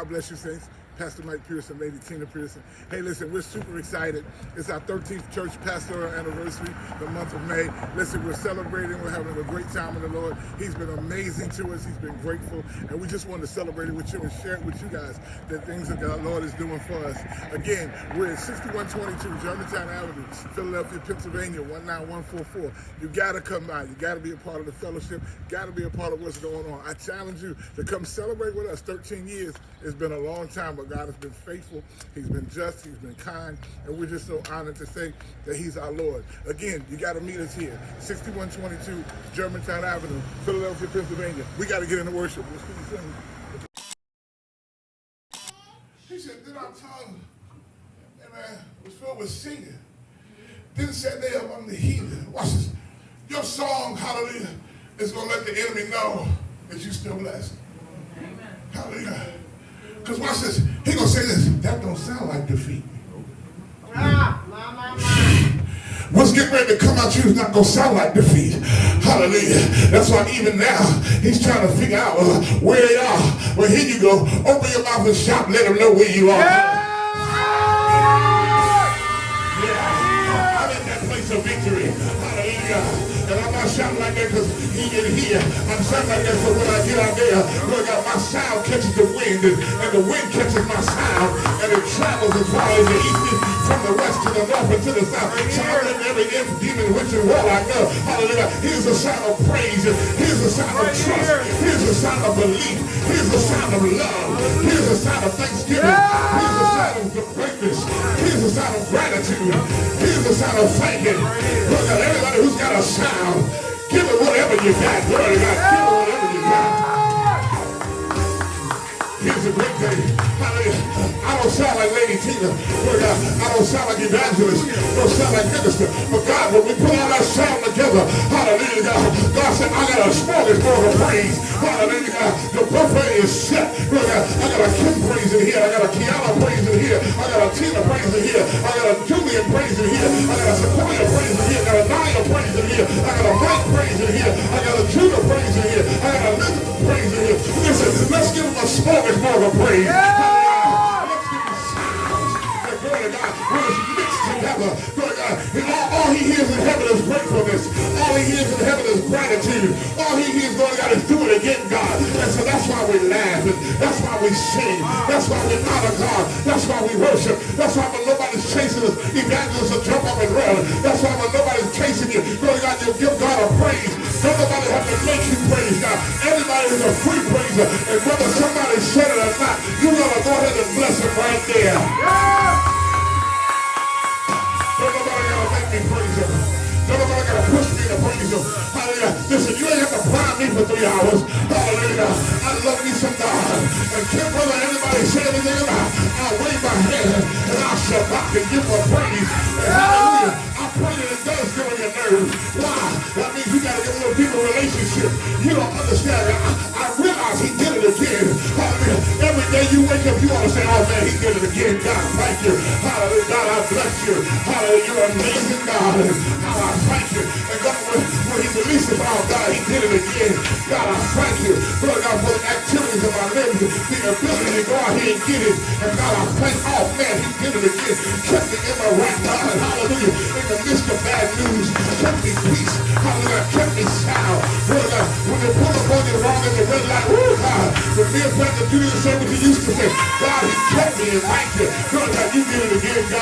God bless you, saints. Pastor Mike Pearson, Lady Tina Pearson. Hey, listen, we're super excited. It's our 13th church pastoral anniversary, the month of May. Listen, we're celebrating. We're having a great time in the Lord. He's been amazing to us. He's been grateful. And we just wanted to celebrate it with you and share it with you guys, the things that the Lord is doing for us. Again, we're at 6122 Germantown Avenue, Philadelphia, Pennsylvania, 19144. You got to come by. You got to be a part of the fellowship. Got to be a part of what's going on. I challenge you to come celebrate with us. 13 years. It's been a long time, but God has been faithful. He's been just. He's been kind. And we're just so honored to say that he's our Lord. Again, you got to meet us here. 6122 Germantown Avenue, Philadelphia, Pennsylvania. We got to get into worship. He said, then our tongue, amen, was filled with singing. Then said they among the heathen. Watch this. Your song, hallelujah, is going to let the enemy know that you're still blessed. Amen. Hallelujah. Because watch this. He going to say this. That don't sound like defeat. What's getting ready to come out you is not going to sound like defeat. Hallelujah. That's why even now, he's trying to figure out where you are. Well, here you go. Open your mouth and shout. Let him know where you are. I'm in that place of victory. Hallelujah. And I'm not shouting like that because he didn't hear. I'm shouting like that so when I get out there, look out, my sound catches the wind, and the wind catches my sound, and it travels as far as the east, from the west to the north and to the south. So I'm letting every imp, demon, witch, and warlock know. Hallelujah. Here's a sound of praise. Here's a sound of trust. Here's a sound of belief. Here's a sound of love. Here's a sound of thanksgiving. Here's a sound of greatness. Here's a sound of gratitude. Here's a sound of thanking. Look at everybody who's got a sound. Give it whatever you got. Glory to God. Give it whatever you got. Here's a great day. Hallelujah. I don't sound like Lady Tina. Glory to God. I don't sound like evangelist. I don't sound like minister. But God, when we put all that sound together, hallelujah, God, God said, I got a smorgasbord of praise. Hallelujah, God. The buffet is set. Glory to God. I got a Kim praise in here. I got a Kiana praise in here. I got a Tina praise in here. I got a Julian praise in here. I got a Sequoia praise in here. I got a Naya praise in here. I got a Mike praise in here. I got a Judah praise in here. I got a Elizabeth praise in here. Listen, let's give them a smorgasbord of praise. Let's give them sounds. And glory to God, when it's mixed together, glory to God, and all he hears in heaven is gratefulness. All he hears in heaven is gratitude. All he hears, glory to God, is do it again, God. And so that's why we laugh. And that's why we sing. That's why we honor God. That's why we worship. That's why when nobody's chasing us, evangelists will jump up and run. That's why when nobody's chasing you, glory to God, you'll give God a praise. Don't nobody have to make you praise God. Everybody is a free praiser. And whether somebody said it or not, you're going to go ahead and bless him right there. Don't nobody got to make me praise him. Don't nobody got to push me to praise him. Hallelujah. Listen, you ain't have to prime me for 3 hours. Hallelujah. I love me some God. And can't brother anybody say anything about it. I'll wave my hand and I'll shut back and give him praise. And hallelujah. I pray that it does get on your nerves. Why? That means you got to get a little deeper relationship. You don't understand it. I realize he did it again. Hallelujah. Every day you wake up, you ought to say, oh man, he did it again. God, thank you. Hallelujah. God, I bless you. Hallelujah. You're an amazing God. How I thank you. And God, when he released it, oh God, he did it again. God, I thank you. Lord God, for the activities of my limbs, the ability to go out here and get it. And God, I thank, oh man, he did it again. Kept me in my right mind. Hallelujah. In the midst of bad news, kept me peace. Hallelujah. Kept me sound. Lord God, when they pull up on you wrong in the red light, oh God, the mere fact that you didn't say what you used to say, God, he kept me and thank you. Lord God, you did it again, God.